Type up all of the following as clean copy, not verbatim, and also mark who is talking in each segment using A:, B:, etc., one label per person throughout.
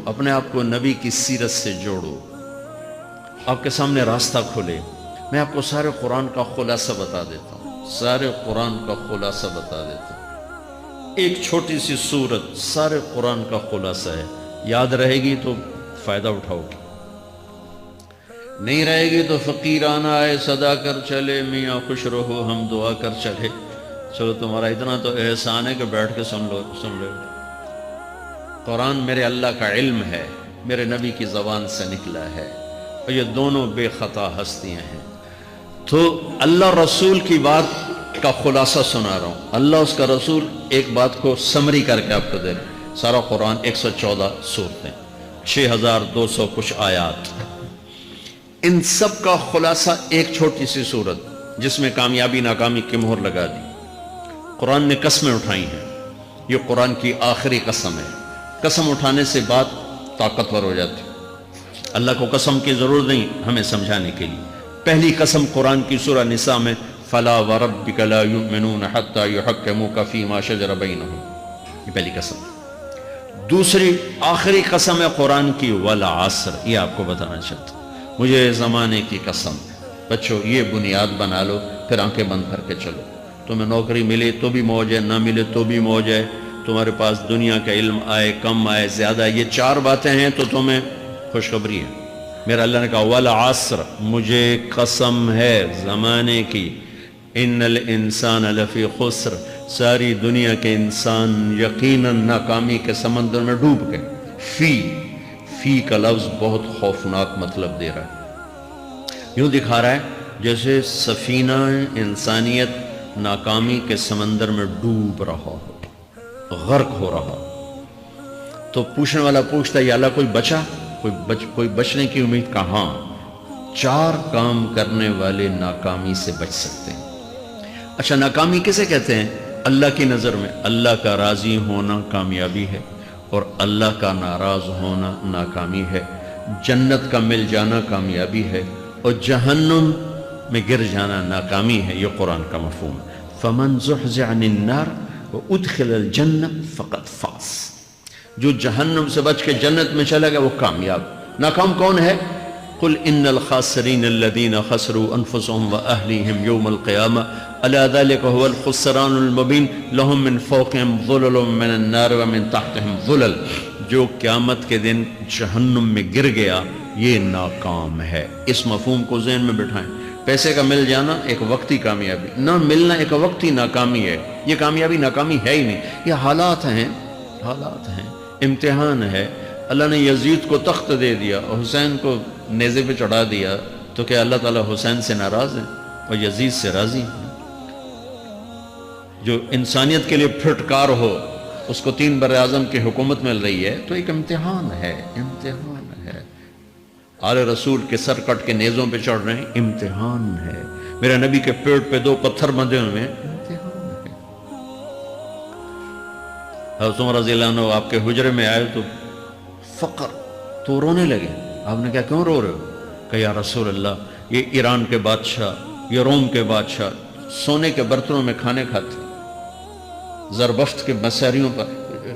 A: اپنے آپ کو نبی کی سیرت سے جوڑو، آپ کے سامنے راستہ کھلے۔ میں آپ کو سارے قرآن کا خلاصہ بتا دیتا ہوں، سارے قرآن کا خلاصہ بتا دیتا ہوں۔ ایک چھوٹی سی سورت سارے قرآن کا خلاصہ ہے، یاد رہے گی تو فائدہ اٹھاؤ گی، نہیں رہے گی تو فقیرانہ آئے صدا کر چلے، میاں خوش رہو ہم دعا کر چلے۔ چلو تمہارا اتنا تو احسان ہے کہ بیٹھ کے سن لو۔ قرآن میرے اللہ کا علم ہے، میرے نبی کی زبان سے نکلا ہے، اور یہ دونوں بے خطا ہستیاں ہیں۔ تو اللہ رسول کی بات کا خلاصہ سنا رہا ہوں، اللہ اس کا رسول ایک بات کو سمری کر کے آپ کو دے رہے۔ سارا قرآن 114 سورتیں، 6200 کچھ آیات، ان سب کا خلاصہ ایک چھوٹی سی سورت جس میں کامیابی ناکامی کی مہر لگا دی۔ قرآن نے قسمیں اٹھائی ہیں، یہ قرآن کی آخری قسم ہے۔ قسم اٹھانے سے بات طاقتور ہو جاتی، اللہ کو قسم کی ضرورت نہیں ہمیں سمجھانے کے لیے۔ پہلی قسم قرآن کی سورہ نساء میں فَلَا وَرَبِّكَ لَا يُؤْمِنُونَ حَتَّى يُحَكِّمُوكَ فِي مَا شَجَرَ بَيْنَهُمْ، یہ پہلی قسم۔ دوسری آخری قسم ہے قرآن کی وَالْعَصْرِ، یہ آپ کو بتانا چاہتا ہوں، مجھے زمانے کی قسم۔ بچوں یہ بنیاد بنا لو، پھر آنکھیں بند کر کے چلو۔ تمہیں نوکری ملے تو بھی موج ہے، نہ ملے تو بھی موج ہے، تمہارے پاس دنیا کا علم آئے کم آئے زیادہ، یہ چار باتیں ہیں تو تمہیں خوشخبری ہے۔ میرا اللہ نے کہا والعصر، مجھے قسم ہے زمانے کی، ان الانسان لفی خسر، ساری دنیا کے انسان یقیناً ناکامی کے سمندر میں ڈوب گئے۔ فی کا لفظ بہت خوفناک مطلب دے رہا ہے، یوں دکھا رہا ہے جیسے سفینہ انسانیت ناکامی کے سمندر میں ڈوب رہا ہو، غرق ہو رہا۔ تو پوچھنے والا پوچھتا ہے یا اللہ کوئی بچا، کوئی بچنے کی امید کہاں؟ چار کام کرنے والے ناکامی سے بچ سکتے ہیں۔ اچھا ناکامی کسے کہتے ہیں؟ اللہ کی نظر میں اللہ کا راضی ہونا کامیابی ہے، اور اللہ کا ناراض ہونا ناکامی ہے۔ جنت کا مل جانا کامیابی ہے، اور جہنم میں گر جانا ناکامی ہے، یہ قرآن کا مفہوم ہے۔ فَمَنْ زُحْزِحَ عَنِ النَّارِ وَأُدْخِلَ الْجَنَّةَ فَقَدْ فَازَ، جو جہنم سے بچ کے جنت میں چلا گیا وہ کامیاب۔ ناکام کون ہے؟ قُلْ إِنَّ الْخَاسِرِينَ الَّذِينَ خَسِرُوا أَنفُسَهُمْ وَأَهْلِيهِمْ يَوْمَ الْقِيَامَةِ أَلَا ذَلِكَ هُوَ الْخُسْرَانُ الْمُبِينُ لَهُم مِّن فَوْقِهِمْ ظُلَلٌ مِّنَ النَّارِ وَمِن تَحْتِهِمْ ظُلَلٌ، جو قیامت کے دن جہنم میں گر گیا یہ ناکام ہے۔ اس مفہوم کو ذہن میں بٹھائیں۔ پیسے کا مل جانا ایک وقتی کامیابی، نہ ملنا ایک وقتی ناکامی ہے۔ یہ کامیابی ناکامی ہے ہی نہیں، یہ حالات ہیں، حالات ہیں، امتحان ہے۔ اللہ نے یزید کو تخت دے دیا اور حسین کو نیزے پہ چڑھا دیا، تو کیا اللہ تعالیٰ حسین سے ناراض ہے اور یزید سے راضی ہے؟ جو انسانیت کے لیے پھٹکار ہو اس کو 3 براعظم کی حکومت مل رہی ہے تو ایک امتحان ہے، امتحان ہے۔ آل رسول کے سر کٹ کے نیزوں پہ چڑھ رہے ہیں، امتحان ہے۔ میرے نبی کے پیٹ پہ 2 پتھر بندھے ہوئے ہیں، امتحان ہے۔ حضرت عمر رضی اللہ عنہ آپ کے حجرے میں آئے تو فقر تو رونے لگے۔ آپ نے کہا کیوں رو رہے ہو؟ کہ یا رسول اللہ یہ ایران کے بادشاہ، یہ روم کے بادشاہ سونے کے برتنوں میں کھانے کھاتے، زربفت کے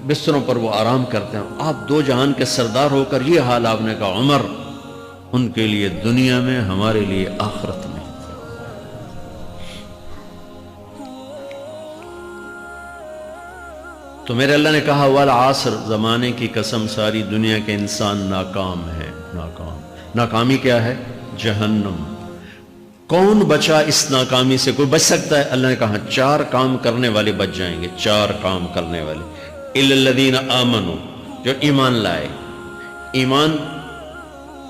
A: بستروں پر وہ آرام کرتے ہیں، آپ 2 جہان کے سردار ہو کر یہ حال۔ آپ نے کہا عمر ان کے لیے دنیا میں، ہمارے لیے آخرت میں۔ تو میرے اللہ نے کہا والعصر، زمانے کی قسم ساری دنیا کے انسان ناکام ہے، ناکام۔ ناکامی کیا ہے؟ جہنم۔ کون بچا اس ناکامی سے؟ کوئی بچ سکتا ہے؟ اللہ نے کہا 4 کام کرنے والے بچ جائیں گے، 4 کام کرنے والے۔ اِلَّا الَّذِينَ آمَنُوا، جو ایمان لائے۔ ایمان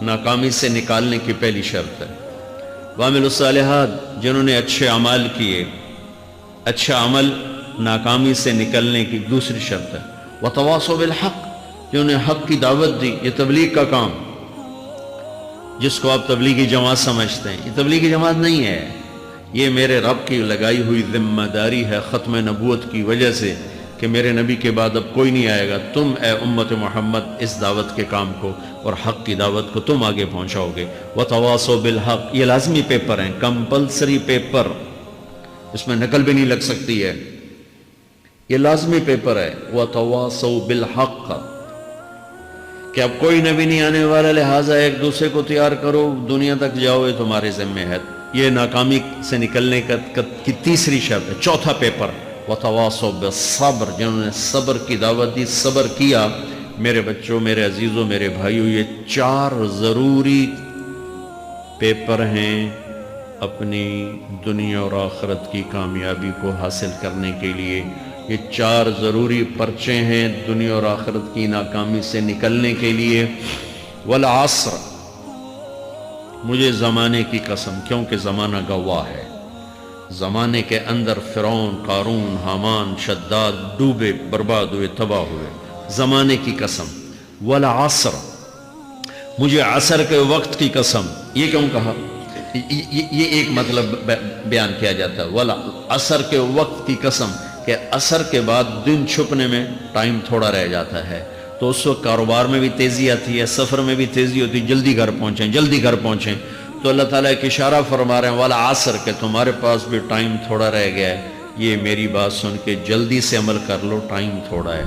A: ناکامی سے نکالنے کی پہلی شرط ہے۔ وَعَمِلُوا الصَّالِحَاتِ، جنہوں نے اچھے اعمال کیے۔ اچھا عمل ناکامی سے نکلنے کی دوسری شرط ہے۔ وَتَوَاصَوْا بِالْحَقِّ، جنہوں نے حق کی دعوت دی۔ یہ تبلیغ کا کام، جس کو آپ تبلیغی جماعت سمجھتے ہیں، یہ تبلیغی جماعت نہیں ہے، یہ میرے رب کی لگائی ہوئی ذمہ داری ہے ختم نبوت کی وجہ سے کہ میرے نبی کے بعد اب کوئی نہیں آئے گا۔ تم اے امت محمد اس دعوت کے کام کو اور حق کی دعوت کو تم آگے پہنچاؤ گے۔ وَتَوَاصَوْا بِالْحَقِّ، یہ لازمی پیپر ہیں، کمپلسری پیپر، اس میں نقل بھی نہیں لگ سکتی ہے، یہ لازمی پیپر ہے۔ وَتَوَاصَوْا بِالْحَقِّ، کہ اب کوئی نبی نہیں آنے والا، لہٰذا ایک دوسرے کو تیار کرو، دنیا تک جاؤ، یہ تمہارے ذمہ ہے۔ یہ ناکامی سے نکلنے کی تیسری شرط ہے۔ چوتھا پیپر وتواصوا بالصبر، جنہوں نے صبر کی دعوت دی، صبر کیا۔ میرے بچوں، میرے عزیزوں، میرے بھائیوں، یہ 4 ضروری پیپر ہیں اپنی دنیا اور آخرت کی کامیابی کو حاصل کرنے کے لیے۔ یہ 4 ضروری پرچے ہیں دنیا اور آخرت کی ناکامی سے نکلنے کے لیے۔ والعصر، مجھے زمانے کی قسم، کیونکہ زمانہ گواہ ہے۔ زمانے کے اندر فرعون، قارون، حامان، شداد ڈوبے، برباد ہوئے، تباہ ہوئے۔ زمانے کی قسم۔ والعصر، مجھے عصر کے وقت کی قسم۔ یہ کیوں کہا؟ یہ ایک مطلب بیان کیا جاتا ہے، والعصر کے وقت کی قسم، کہ عصر کے بعد دن چھپنے میں ٹائم تھوڑا رہ جاتا ہے، تو اس وقت کاروبار میں بھی تیزی آتی ہے، سفر میں بھی تیزی ہوتی ہے، جلدی گھر پہنچیں۔ تو اللہ تعالیٰ ایک اشارہ فرما رہے ہیں والعصر، کہ تمہارے پاس بھی ٹائم تھوڑا رہ گیا ہے، یہ میری بات سن کے جلدی سے عمل کر لو، ٹائم تھوڑا ہے،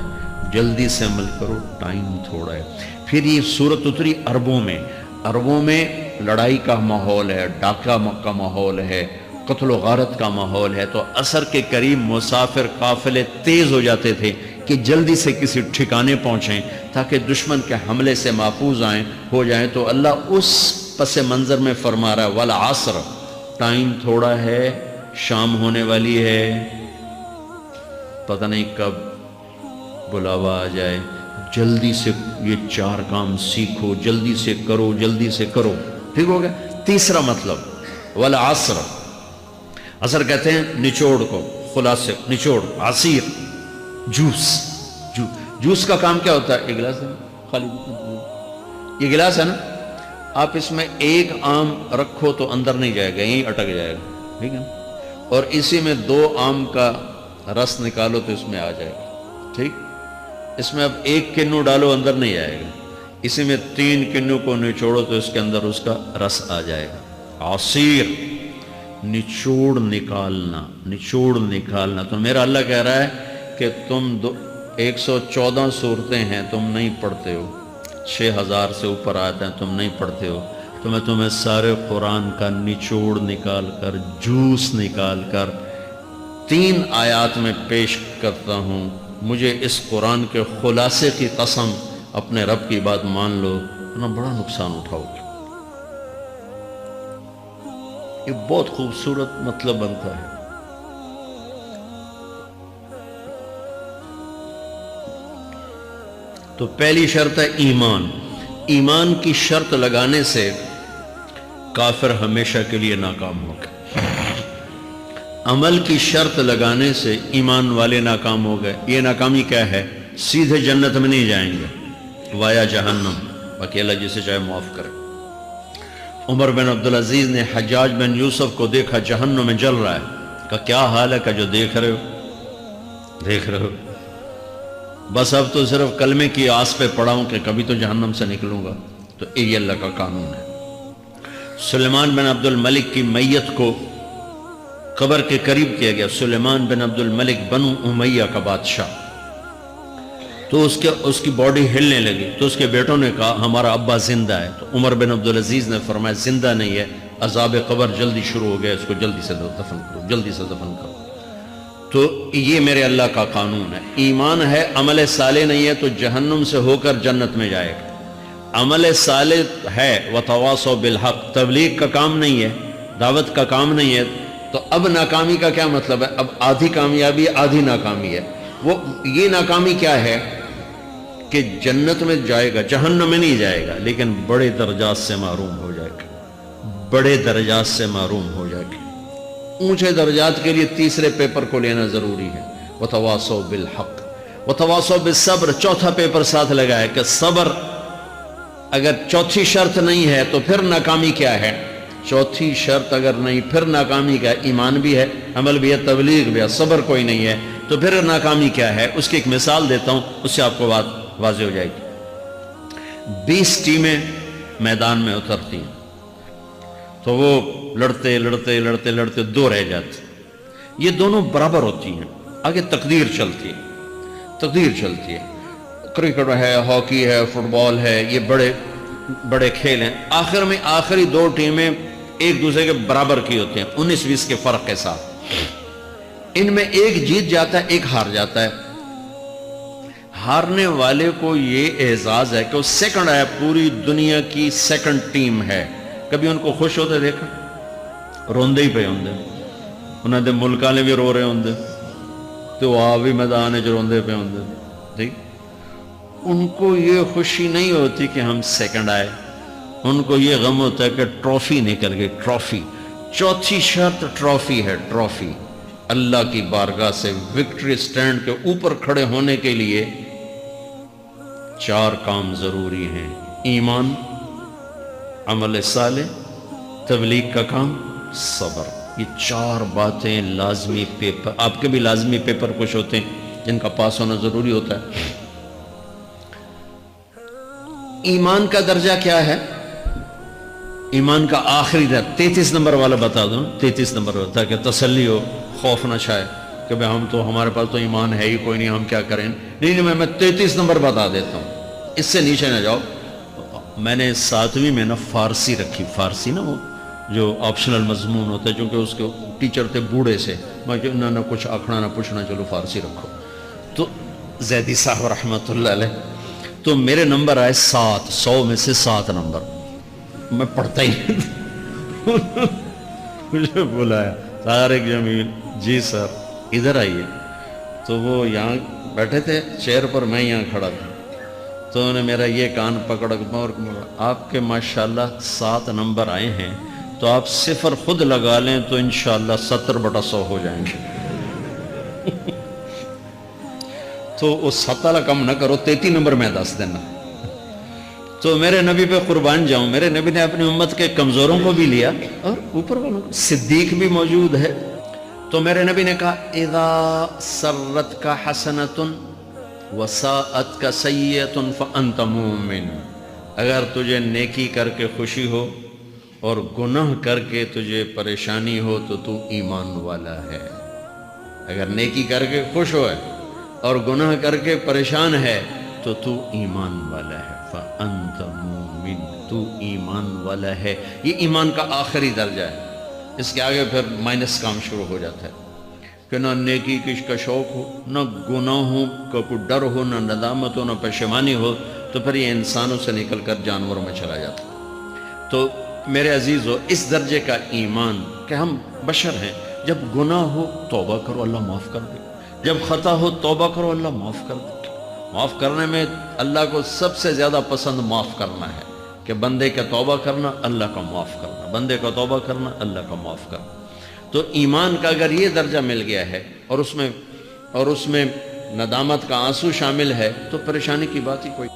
A: جلدی سے عمل کرو، ٹائم تھوڑا ہے۔ پھر یہ صورت اتری عربوں میں لڑائی کا ماحول ہے، ڈاکہ کا ماحول ہے، قتل و غارت کا ماحول ہے، تو عصر کے قریب مسافر قافلے تیز ہو جاتے تھے کہ جلدی سے کسی ٹھکانے پہنچیں تاکہ دشمن کے حملے سے محفوظ ہو جائیں۔ تو اللہ اس پس منظر میں فرما رہا ہے والعصر، ٹائم تھوڑا ہے، شام ہونے والی ہے، پتہ نہیں کب بلاوا آ جائے، جلدی سے یہ 4 کام سیکھو، جلدی سے کرو۔ ٹھیک ہو گیا؟ تیسرا مطلب والعصر، عصر کہتے ہیں نچوڑ کو، خلاصے، نچوڑ، عصیر، جوس کا کام کیا ہوتا ہے؟ یہ گلاس ہے خالی، یہ گلاس ہے نا، آپ اس میں 1 آم رکھو تو اندر نہیں جائے گا، یہیں اٹک جائے گا، ٹھیک ہے؟ اور اسی میں 2 آم کا رس نکالو تو اس میں آ جائے گا، ٹھیک؟ اس میں اب 1 کنو ڈالو، اندر نہیں آئے گا، اسی میں 3 کنو کو نچوڑو تو اس کے اندر اس کا رس آ جائے گا۔ عصیر، نچوڑ نکالنا۔ تو میرا اللہ کہہ رہا ہے کہ تم 114 صورتیں ہیں، تم نہیں پڑھتے ہو، 6000 سے اوپر آتے ہیں، تم نہیں پڑھتے ہو، تو میں تمہیں سارے قرآن کا نچوڑ نکال کر، جوس نکال کر 3 آیات میں پیش کرتا ہوں۔ مجھے اس قرآن کے خلاصے کی قسم، اپنے رب کی بات مان لو، ورنہ بڑا نقصان اٹھاؤ گے۔ یہ بہت خوبصورت مطلب بنتا ہے۔ تو پہلی شرط ہے ایمان۔ ایمان کی شرط لگانے سے کافر ہمیشہ کے لیے ناکام ہو گئے۔ عمل کی شرط لگانے سے ایمان والے ناکام ہو گئے۔ یہ ناکامی کیا ہے؟ سیدھے جنت میں نہیں جائیں گے، وایا جہنم، باقی اللہ جسے چاہے معاف کرے۔ عمر بن عبدالعزیز نے حجاج بن یوسف کو دیکھا جہنم میں جل رہا ہے، کہا کیا حال ہے؟ کہ جو دیکھ رہے ہو، بس اب تو صرف کلمے کی آس پہ پڑا ہوں کہ کبھی تو جہنم سے نکلوں گا۔ تو یہ اللہ کا قانون ہے۔ سلیمان بن عبد الملک کی میت کو قبر کے قریب کیا گیا۔ سلیمان بن عبد الملک بنو امیہ کا بادشاہ، تو اس کی باڈی ہلنے لگی، تو اس کے بیٹوں نے کہا ہمارا ابا زندہ ہے۔ تو عمر بن عبدالعزیز نے فرمایا زندہ نہیں ہے، عذاب قبر جلدی شروع ہو گیا، اس کو جلدی سے دفن کرو۔ تو یہ میرے اللہ کا قانون ہے۔ ایمان ہے، عمل صالح نہیں ہے تو جہنم سے ہو کر جنت میں جائے گا۔ عمل صالح ہے وتواصوا بالحق، تبلیغ کا کام نہیں ہے، دعوت کا کام نہیں ہے، تو اب ناکامی کا کیا مطلب ہے؟ اب آدھی کامیابی آدھی ناکامی ہے۔ یہ ناکامی کیا ہے کہ جنت میں جائے گا، جہنم میں نہیں جائے گا، لیکن بڑے درجات سے محروم ہو جائے گا۔ اونچے درجات کے لیے تیسرے پیپر کو لینا ضروری ہے، وتواصوا بالحق وتواصوا بالصبر۔ چوتھا پیپر ساتھ لگا ہے کہ صبر، اگر چوتھی شرط نہیں ہے تو پھر ناکامی کیا ہے؟ چوتھی شرط اگر نہیں، پھر ناکامی کیا ہے؟ ایمان بھی ہے، عمل بھی ہے، تبلیغ بھی ہے، صبر کوئی نہیں ہے، تو پھر ناکامی کیا ہے؟ اس کی ایک مثال دیتا ہوں، اس سے آپ کو بات واضح ہو جائے گی۔ 20 ٹیمیں میدان میں اترتی ہیں، تو وہ لڑتے 2 رہ جاتے، یہ دونوں برابر ہوتی ہیں، آگے تقدیر چلتی ہے۔ کرکٹ ہے، ہاکی ہے، فٹ بال ہے، یہ بڑے بڑے کھیل ہیں، آخر میں آخری دو ٹیمیں ایک دوسرے کے برابر کی ہوتی ہیں 19-20 کے فرق کے ساتھ، ان میں ایک جیت جاتا ہے ایک ہار جاتا ہے۔ ہارنے والے کو یہ اعزاز ہے کہ وہ سیکنڈ ہے، پوری دنیا کی سیکنڈ ٹیم ہے۔ کبھی ان کو خوش ہوتے دیکھا؟ روندے ہی پہ ہوندے، انہوں نے ملکہ نے بھی رو رہے ہوندے تو وہ بھی میدان جو روندے پہ ہوندے، ٹھیک؟ ان کو یہ خوشی نہیں ہوتی کہ ہم سیکنڈ آئے، ان کو یہ غم ہوتا ہے کہ ٹرافی نکل گئی، ٹرافی۔ چوتھی شرط ٹرافی ہے، ٹرافی۔ اللہ کی بارگاہ سے وکٹری سٹینڈ کے اوپر کھڑے ہونے کے لیے 4 کام ضروری ہیں: ایمان، عمل صالح، تبلیغ کا کام، صبر۔ یہ 4 باتیں لازمی پیپر، آپ کے بھی لازمی پیپر کچھ ہوتے ہیں جن کا پاس ہونا ضروری ہوتا ہے۔ ایمان کا درجہ کیا ہے؟ ایمان کا آخری درجہ 33 نمبر والا بتا دوں، 33 نمبر والا، تاکہ تسلی ہو، خوف نہ چھائے کہ ہمارے پاس تو ایمان ہے ہی کوئی نہیں، ہم کیا کریں۔ نہیں، میں 33 نمبر بتا دیتا ہوں، اس سے نیچے نہ جاؤ۔ میں نے 7ویں میں نا فارسی رکھی، فارسی نا وہ جو آپشنل مضمون ہوتا ہے، چونکہ اس کے ٹیچر تھے بوڑھے سے، میں کہ نہ کچھ آکھنا نہ پوچھنا، چلو فارسی رکھو۔ تو زیدی صاحب رحمۃ اللہ علیہ، تو میرے نمبر آئے 7، 100 میں سے 7 نمبر، میں پڑھتا ہی نہیں۔ مجھے بلایا طارق جمیل، جی سر ادھر آئیے۔ تو وہ یہاں بیٹھے تھے چیئر پر، میں یہاں کھڑا تھا، تو انہوں نے میرا یہ کان پکڑ اور آپ کے ماشاءاللہ 7 نمبر آئے ہیں، تو آپ 0 خود لگا لیں تو انشاءاللہ 70/100 ہو جائیں گے۔ تو وہ 7 کم نہ کرو، 33 نمبر میں 10 دینا۔ تو میرے نبی پہ قربان جاؤں، میرے نبی نے اپنی امت کے کمزوروں کو بھی لیا اور اوپر والوں کو، صدیق بھی موجود ہے۔ تو میرے نبی نے کہا اذا سرتک حسنۃ وساءتک سیئۃ فانت مومن، اگر تجھے نیکی کر کے خوشی ہو اور گناہ کر کے تجھے پریشانی ہو تو تو ایمان والا ہے۔ اگر نیکی کر کے خوش ہو ہے اور گناہ کر کے پریشان ہے تو تو ایمان والا ہے، فانت مومن، تو ایمان والا ہے۔ یہ ایمان کا آخری درجہ ہے، اس کے آگے پھر مائنس کام شروع ہو جاتا ہے کہ نہ نیکی کا شوق ہو، نہ گناہوں کا کوئی ڈر ہو، نہ ندامت ہو، نہ پشیمانی ہو، تو پھر یہ انسانوں سے نکل کر جانوروں میں چلا جاتا ہے۔ تو میرے عزیزو، اس درجے کا ایمان کہ ہم بشر ہیں، جب گناہ ہو توبہ کرو اللہ معاف کر دے، جب خطا ہو توبہ کرو اللہ معاف کر دے۔ معاف کرنے میں اللہ کو سب سے زیادہ پسند معاف کرنا ہے، کہ بندے کا توبہ کرنا اللہ کا معاف کرنا، بندے کا توبہ کرنا اللہ کا معاف کرنا۔ تو ایمان کا اگر یہ درجہ مل گیا ہے اور اس میں ندامت کا آنسو شامل ہے تو پریشانی کی بات ہی کوئی